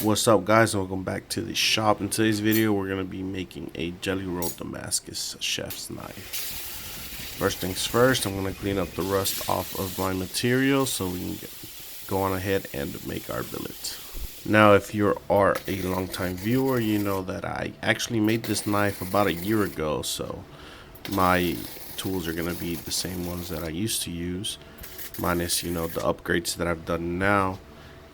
What's up, guys, and welcome back to the shop. In today's video we're going to be making a Jellyroll Damascus chef's knife. First things first, I'm going to clean up the rust off of my material so we can go on ahead and make our billet. Now, if you are a longtime viewer, you know that I actually made this knife about a year ago, so my tools are going to be the same ones that I used to use, minus the upgrades that I've done now.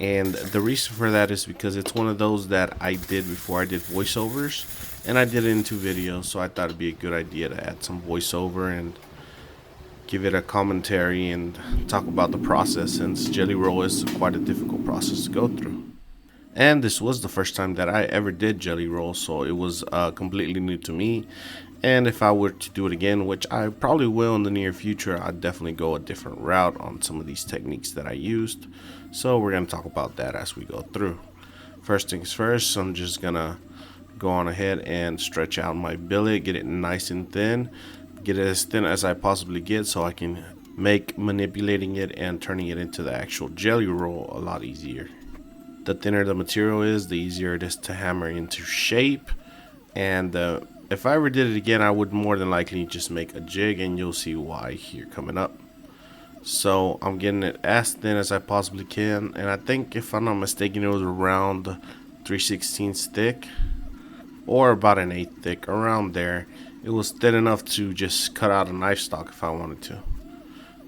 And the reason for that is because it's one of those that I did before I did voiceovers, and I did it in 2 videos, so I thought it'd be a good idea to add some voiceover and give it a commentary and talk about the process, since Jellyroll is quite a difficult process to go through. And this was the first time that I ever did Jellyroll, so it was completely new to me. And if I were to do it again, which I probably will in the near future, I'd definitely go a different route on some of these techniques that I used. So we're going to talk about that as we go through. First things first, I'm just going to go on ahead and stretch out my billet, get it nice and thin. Get it as thin as I possibly get so I can make manipulating it and turning it into the actual Jellyroll a lot easier. The thinner the material is, the easier it is to hammer into shape. And if I ever did it again, I would more than likely just make a jig, and you'll see why here coming up. So I'm getting it as thin as I possibly can, and I think, if I'm not mistaken, it was around 3/16 thick or about an 1/8 thick, around there. It was thin enough to just cut out a knife stock if I wanted to.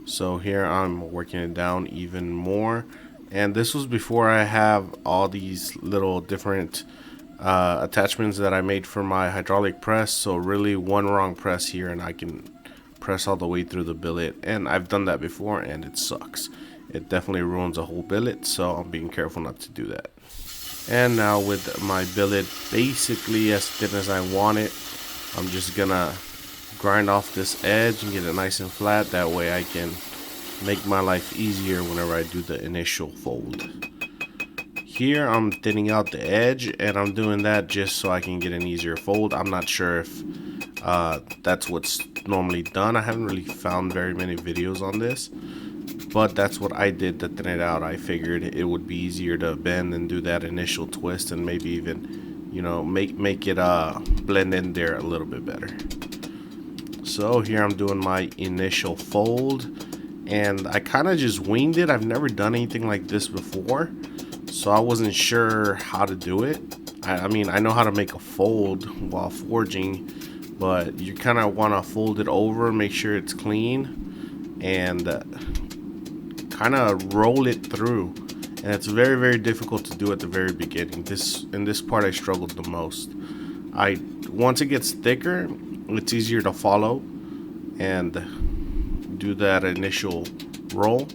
So here I'm working it down even more, and this was before I have all these little different attachments that I made for my hydraulic press. So really, one wrong press here and I can press all the way through the billet, and I've done that before and it sucks. It definitely ruins a whole billet, so I'm being careful not to do that. And now, with my billet basically as thin as I want it, I'm just gonna grind off this edge and get it nice and flat. That way I can make my life easier whenever I do the initial fold. Here I'm thinning out the edge, and I'm doing that just so I can get an easier fold. I'm not sure if that's what's normally done. I haven't really found very many videos on this, but that's what I did to thin it out. I figured it would be easier to bend and do that initial twist, and maybe even make it blend in there a little bit better. So here I'm doing my initial fold, and I kind of just winged it. I've never done anything like this before, so I wasn't sure how to do it. I mean, I know how to make a fold while forging, but you kind of want to fold it over, make sure it's clean, and kind of roll it through. And it's very, very difficult to do at the very beginning. In this part I struggled the most. Once it gets thicker, it's easier to follow and do that initial roll.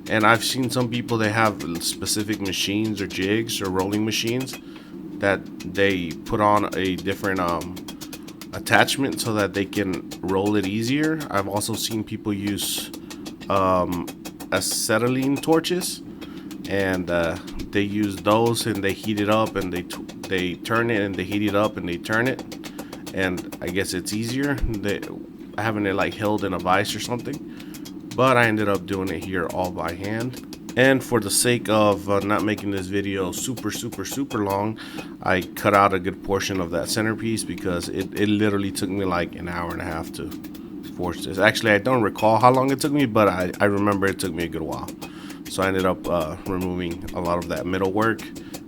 And I've seen some people, they have specific machines or jigs or rolling machines that they put on a different attachment so that they can roll it easier. I've also seen people use acetylene torches, and they use those and they heat it up and they turn it, and they heat it up and they turn it, and I guess it's easier having it like held in a vise or something. But I ended up doing it here all by hand. And for the sake of not making this video super long, I cut out a good portion of that centerpiece, because it literally took me like an hour and a half to forge this. Actually, I don't recall how long it took me, but I remember it took me a good while. So I ended up removing a lot of that middle work.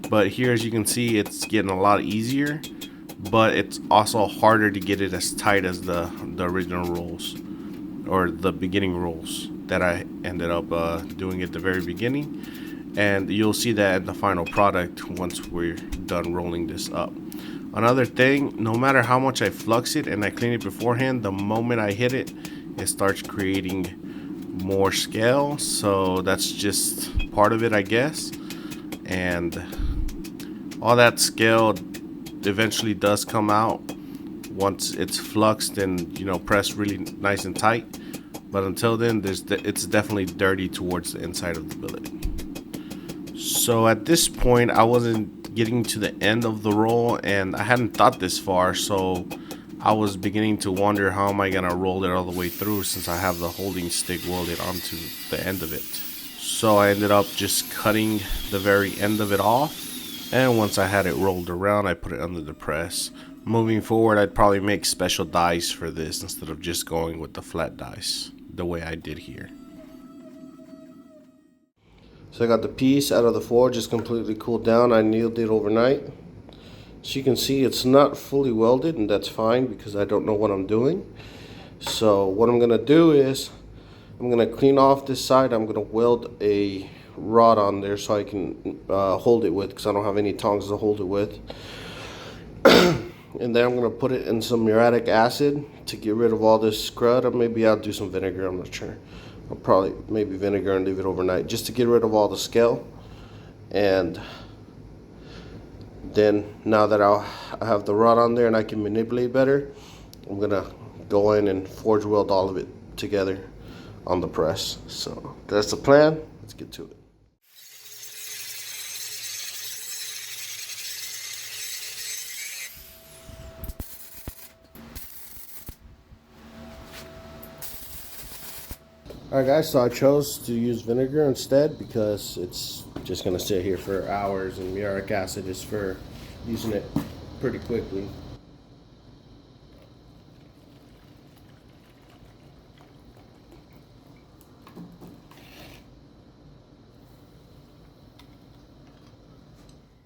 But here, as you can see, it's getting a lot easier, but it's also harder to get it as tight as the original rolls, or the beginning rolls that I ended up doing at the very beginning. And you'll see that in the final product once we're done rolling this up. Another thing, no matter how much I flux it and I clean it beforehand, the moment I hit it, it starts creating more scale. So that's just part of it, I guess. And all that scale eventually does come out once it's fluxed and pressed really nice and tight. But until then, it's definitely dirty towards the inside of the billet. So at this point, I wasn't getting to the end of the roll, and I hadn't thought this far, so I was beginning to wonder, how am I gonna roll it all the way through, since I have the holding stick welded onto the end of it. So I ended up just cutting the very end of it off, And once I had it rolled around, I put it under the press. Moving forward, I'd probably make special dies for this instead of just going with the flat dies the way I did here. So I got the piece out of the forge, it's completely cooled down. I annealed it overnight. So you can see it's not fully welded, and that's fine because I don't know what I'm doing. So what I'm gonna do is I'm gonna clean off this side. I'm gonna weld a rod on there so I can hold it with, because I don't have any tongs to hold it with. And then I'm gonna put it in some muriatic acid to get rid of all this crud, or maybe I'll do some vinegar, I'm not sure. I'll probably maybe vinegar and leave it overnight just to get rid of all the scale. And then now that I have the rod on there and I can manipulate better, I'm gonna go in and forge weld all of it together on the press. So that's the plan. Let's get to it. Alright guys, so I chose to use vinegar instead because it's just going to sit here for hours, and muriatic acid is for using it pretty quickly.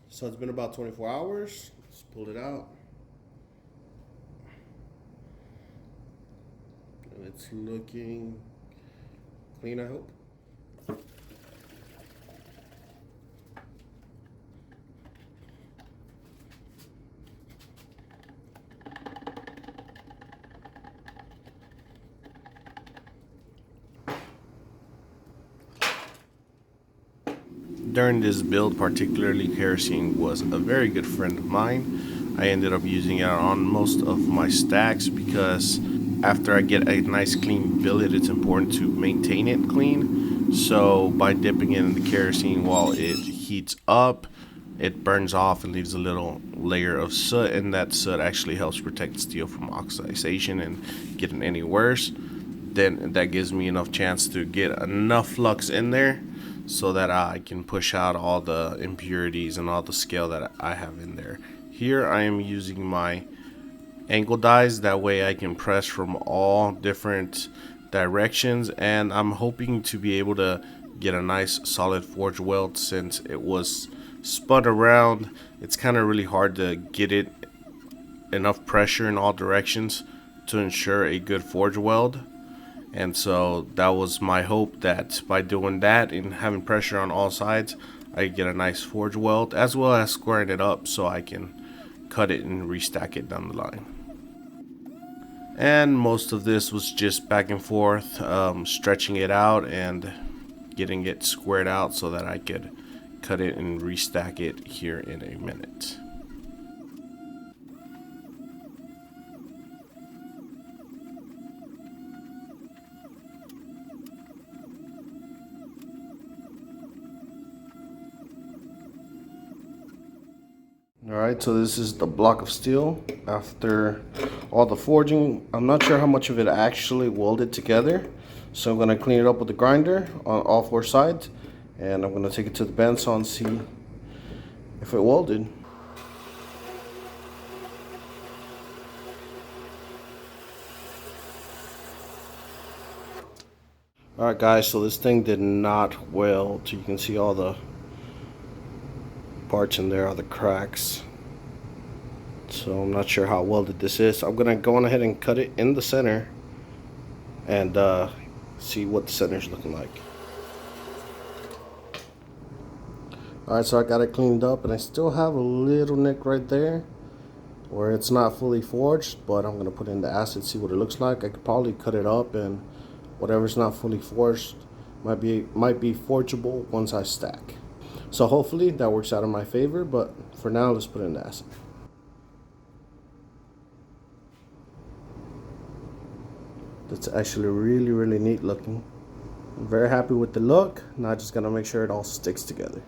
So it's been about 24 hours. Let's pull it out. It's looking clean, I hope. During this build particularly, kerosene was a very good friend of mine. I ended up using it on most of my stacks because after I get a nice clean billet, it's important to maintain it clean. So by dipping it in the kerosene while it heats up, it burns off and leaves a little layer of soot, and that soot actually helps protect steel from oxidation and getting any worse. Then that gives me enough chance to get enough flux in there so that I can push out all the impurities and all the scale that I have in there. Here I am using my angle dies, that way I can press from all different directions, and I'm hoping to be able to get a nice solid forge weld. Since it was spun around, it's kind of really hard to get it enough pressure in all directions to ensure a good forge weld. And so that was my hope, that by doing that and having pressure on all sides, I get a nice forge weld, as well as squaring it up so I can cut it and restack it down the line. And most of this was just back and forth, stretching it out and getting it squared out so that I could cut it and restack it here in a minute. Alright, so this is the block of steel after all the forging. I'm not sure how much of it actually welded together, so I'm going to clean it up with the grinder on all four sides, and I'm going to take it to the bandsaw and see if it welded. Alright guys, so this thing did not weld. You can see all the parts in there are the cracks, so I'm not sure how welded this is. I'm gonna go on ahead and cut it in the center and see what the center is looking like. Alright, so I got it cleaned up, and I still have a little nick right there where it's not fully forged, but I'm gonna put in the acid, see what it looks like. I could probably cut it up, and whatever's not fully forged might be forgeable once I stack. So hopefully that works out in my favor, but for now, let's put in the acid. That's actually really neat looking. I'm very happy with the look. Now I'm just gonna make sure it all sticks together.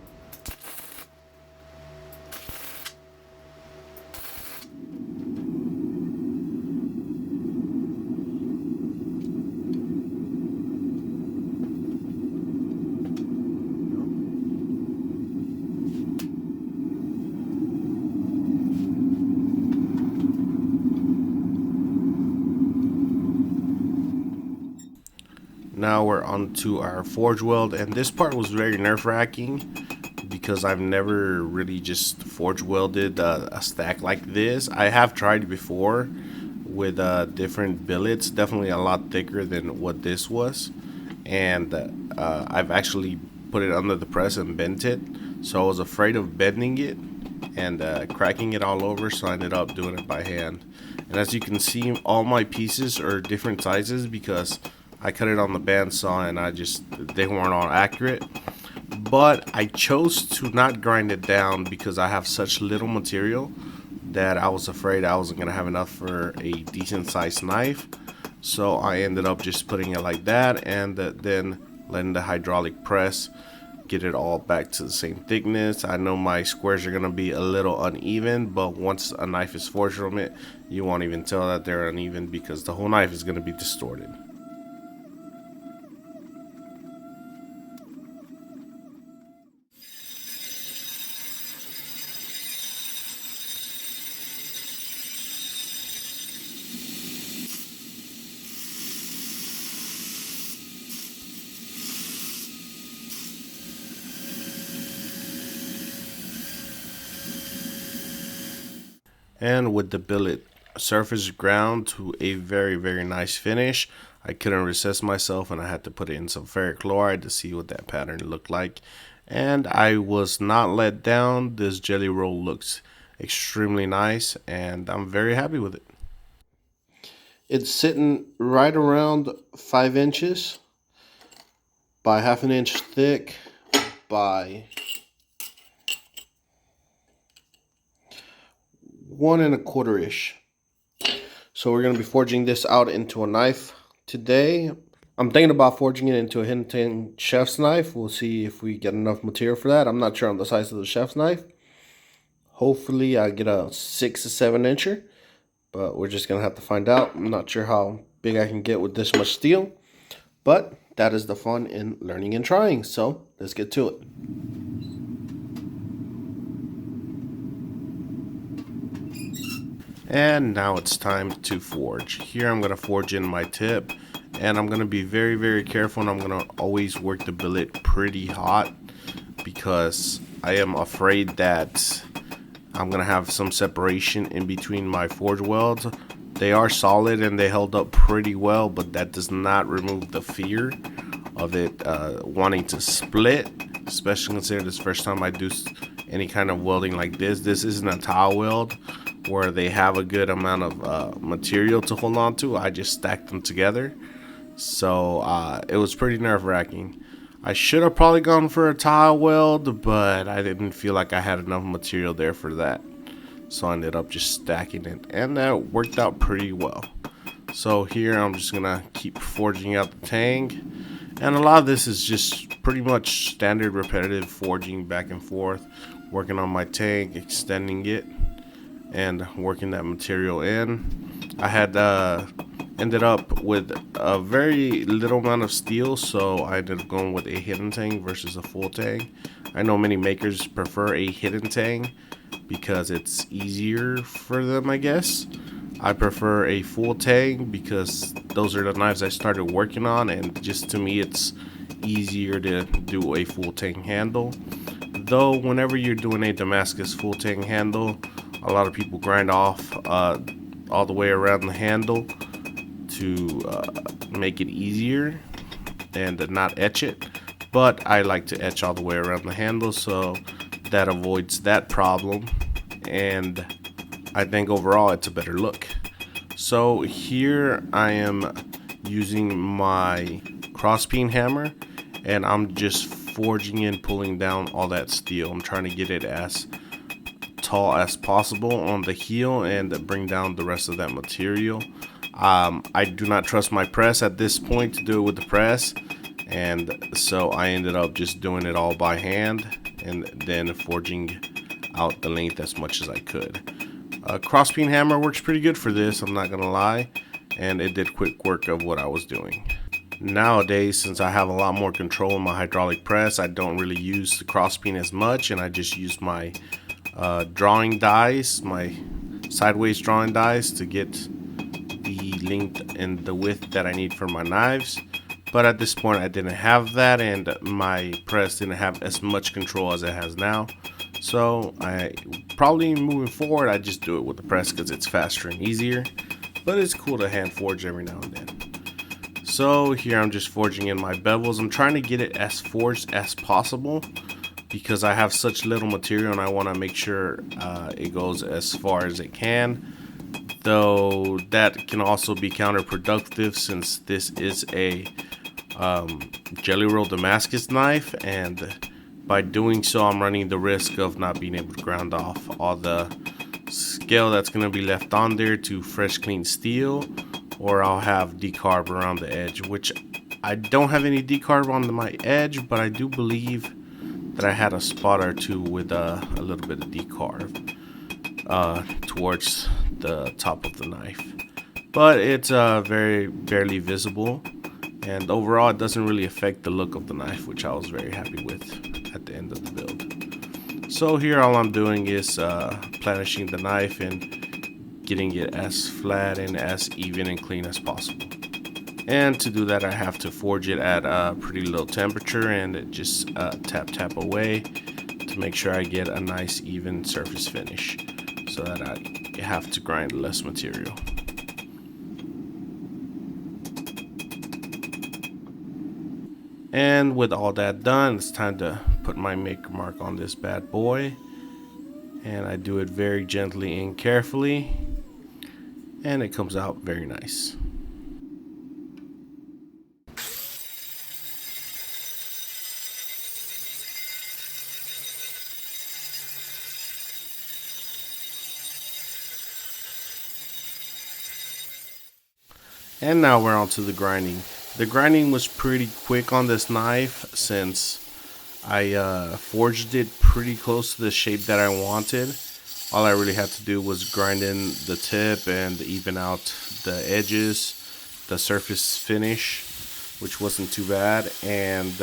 now we're on to our forge weld, and this part was very nerve-wracking because I've never really just forge welded a stack like this. I have tried before with different billets, definitely a lot thicker than what this was, and I've actually put it under the press and bent it, so I was afraid of bending it and cracking it all over, so I ended up doing it by hand. And as you can see, all my pieces are different sizes because I cut it on the bandsaw and they weren't all accurate. But I chose to not grind it down because I have such little material that I was afraid I wasn't gonna have enough for a decent sized knife. So I ended up just putting it like that, and then letting the hydraulic press get it all back to the same thickness. I know my squares are gonna be a little uneven, but once a knife is forged from it, you won't even tell that they're uneven because the whole knife is gonna be distorted. And with the billet surface ground to a very nice finish, I couldn't resist myself and I had to put it in some ferric chloride to see what that pattern looked like. And I was not let down. This jelly roll looks extremely nice and I'm very happy with it. It's sitting right around 5 inches by half an inch thick by 1 1/4-ish. So we're going to be forging this out into a knife today. I'm thinking about forging it into a hidden chef's knife. We'll see if we get enough material for that. I'm not sure on the size of the chef's knife. Hopefully I get a 6 to 7 incher, but we're just going to have to find out. I'm not sure how big I can get with this much steel, but that is the fun in learning and trying. So let's get to it. And now it's time to forge. Here I'm going to forge in my tip, and I'm going to be very careful, and I'm going to always work the billet pretty hot because I am afraid that I'm going to have some separation in between my forge welds. They are solid and they held up pretty well, but that does not remove the fear of it wanting to split, especially considering this first time I do any kind of welding like this. This isn't a tile weld where they have a good amount of material to hold on to. I just stacked them together, so it was pretty nerve-wracking. I should have probably gone for a tile weld, but I didn't feel like I had enough material there for that, so I ended up just stacking it, and that worked out pretty well. So here I'm just gonna keep forging out the tang, and a lot of this is just pretty much standard repetitive forging back and forth, working on my tang, extending it, and working that material in. I had ended up with a very little amount of steel, so I ended up going with a hidden tang versus a full tang. I know many makers prefer a hidden tang because it's easier for them, I guess. I prefer a full tang because those are the knives I started working on, and just to me it's easier to do a full tang handle. Though whenever you're doing a Damascus full tang handle, a lot of people grind off all the way around the handle to make it easier and not etch it, but I like to etch all the way around the handle, so that avoids that problem, and I think overall it's a better look. So here I am using my crosspeen hammer, and I'm just forging and pulling down all that steel. I'm trying to get it as tall as possible on the heel and bring down the rest of that material. I do not trust my press at this point to do it with the press, and so I ended up just doing it all by hand and then forging out the length as much as I could. A crosspeen hammer works pretty good for this, I'm not gonna lie, and it did quick work of what I was doing. Nowadays, since I have a lot more control in my hydraulic press, I don't really use the crosspeen as much, and I just use my drawing dies, my sideways drawing dies, to get the length and the width that I need for my knives. But at this point I didn't have that, and my press didn't have as much control as it has now. So I probably moving forward, I just do it with the press because it's faster and easier. But it's cool to hand forge every now and then. So here I'm just forging in my bevels. I'm trying to get it as forged as possible because I have such little material and I want to make sure it goes as far as it can. Though that can also be counterproductive since this is a Jellyroll Damascus knife, and by doing so I'm running the risk of not being able to ground off all the scale that's going to be left on there to fresh clean steel, or I'll have decarb around the edge, which I don't have any decarb on my edge, but I do believe that I had a spot or two with a little bit of decarb towards the top of the knife, but it's very barely visible, and overall it doesn't really affect the look of the knife, which I was very happy with at the end of the build. So here all I'm doing is planishing the knife and getting it as flat and as even and clean as possible. And to do that I have to forge it at a pretty low temperature and just tap away to make sure I get a nice even surface finish, so that I have to grind less material. And with all that done, it's time to put my make mark on this bad boy, and I do it very gently and carefully, and it comes out very nice. And now we're on to the grinding. The grinding was pretty quick on this knife since I forged it pretty close to the shape that I wanted. All I really had to do was grind in the tip and even out the edges, the surface finish, which wasn't too bad, and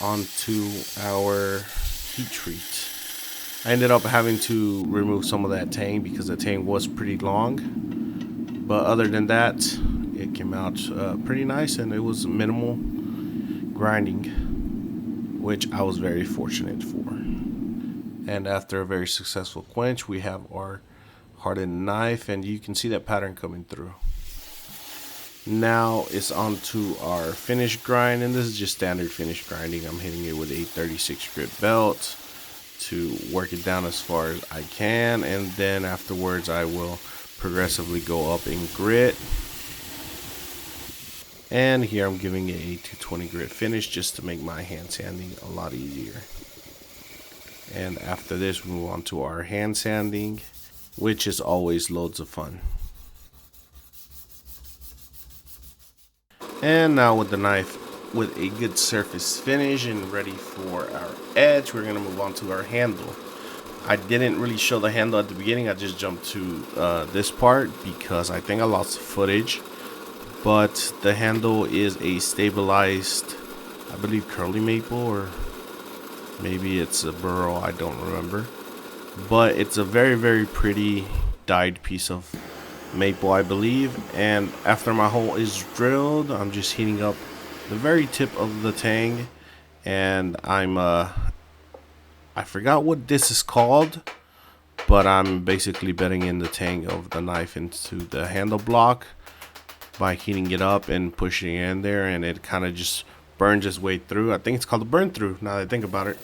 onto our heat treat. I ended up having to remove some of that tang because the tang was pretty long. But other than that, it came out pretty nice, and it was minimal grinding, which I was very fortunate for. And after a very successful quench, we have our hardened knife, and you can see that pattern coming through. Now it's on to our finish grind, and this is just standard finish grinding. I'm hitting it with a 36 grit belt to work it down as far as I can, and then afterwards I will progressively go up in grit. And here I'm giving it a 220 grit finish just to make my hand sanding a lot easier. And after this we move on to our hand sanding, which is always loads of fun. And now with the knife with a good surface finish and ready for our edge, we're going to move on to our handle. I didn't really show the handle at the beginning. I just jumped to this part because I think I lost footage. But the handle is a stabilized, I believe, curly maple, or maybe it's a burl, I don't remember. But it's a very, very pretty dyed piece of maple, I believe. And after my hole is drilled, I'm just heating up the very tip of the tang, and I forgot what this is called, but I'm basically bedding in the tang of the knife into the handle block by heating it up and pushing it in there, and it kind of just burns its way through. I think it's called a burn through now that I think about it.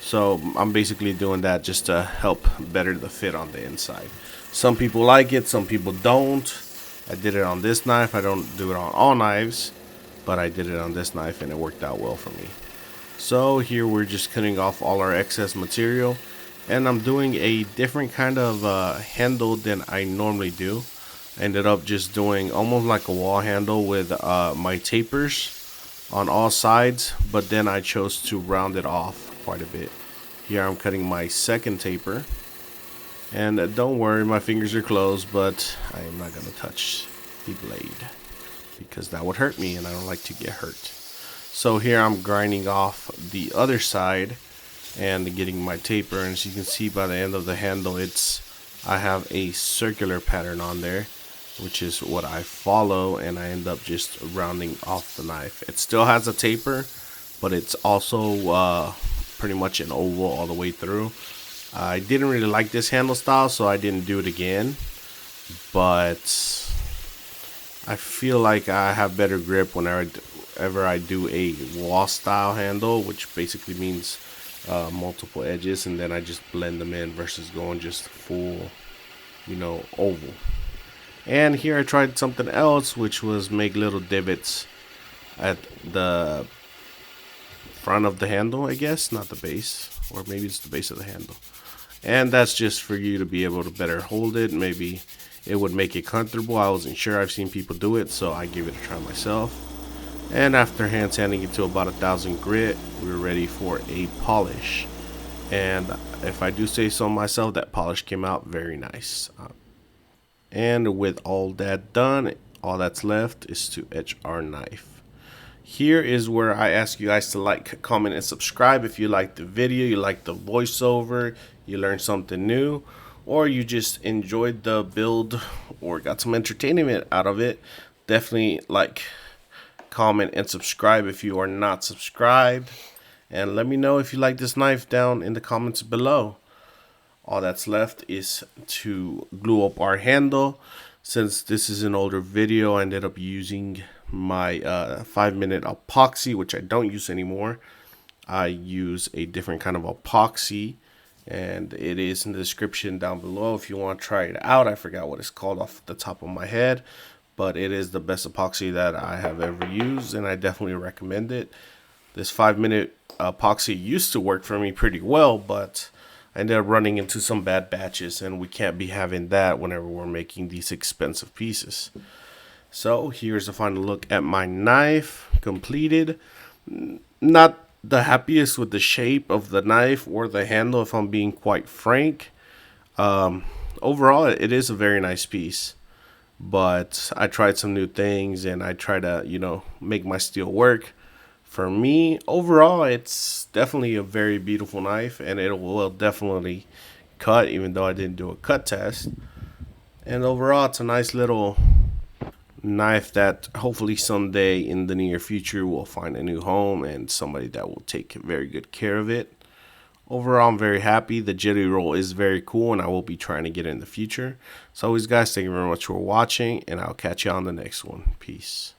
So I'm basically doing that just to help better the fit on the inside. Some people like it, some people don't. I did it on this knife. I don't do it on all knives, but I did it on this knife and it worked out well for me. So here we're just cutting off all our excess material, and I'm doing a different kind of handle than I normally do. I ended up just doing almost like a wall handle with my tapers on all sides, but then I chose to round it off quite a bit. Here I'm cutting my second taper, and don't worry, my fingers are closed, but I am not going to touch the blade because that would hurt me and I don't like to get hurt. So here I'm grinding off the other side and getting my taper, and as you can see by the end of the handle, I have a circular pattern on there, which is what I follow, and I end up just rounding off the knife. It still has a taper, but it's also pretty much an oval all the way through. I didn't really like this handle style, so I didn't do it again, but I feel like I have better grip whenever I do a wall style handle, which basically means multiple edges, and then I just blend them in versus going just full, oval. And here I tried something else, which was make little divots at the front of the handle, I guess, not the base, or maybe it's the base of the handle. And that's just for you to be able to better hold it. Maybe it would make it comfortable. I wasn't sure. I've seen people do it, so I gave it a try myself. And after hand sanding it to about 1,000 grit, we're ready for a polish. And if I do say so myself, that polish came out very nice. And with all that done, all that's left is to etch our knife. Here is where I ask you guys to like, comment, and subscribe if you like the video, you like the voiceover, you learned something new, or you just enjoyed the build or got some entertainment out of it. Definitely like, comment, and subscribe if you are not subscribed. And let me know if you like this knife down in the comments below. All that's left is to glue up our handle. Since this is an older video, I ended up using my 5-minute epoxy, which I don't use anymore. I use a different kind of epoxy, and it is in the description down below if you want to try it out. I forgot what it's called off the top of my head, but it is the best epoxy that I have ever used, and I definitely recommend it. This 5-minute epoxy used to work for me pretty well, but I ended up running into some bad batches, and we can't be having that whenever we're making these expensive pieces. So here's a final look at my knife completed. Not the happiest with the shape of the knife or the handle, if I'm being quite frank. Overall, it is a very nice piece, but I tried some new things, and I try to, make my steel work. For me, overall, it's definitely a very beautiful knife, and it will definitely cut, even though I didn't do a cut test. And overall, it's a nice little knife that hopefully someday in the near future will find a new home and somebody that will take very good care of it. Overall, I'm very happy. The Jellyroll is very cool, and I will be trying to get it in the future. So always, guys, thank you very much for watching, and I'll catch you on the next one. Peace.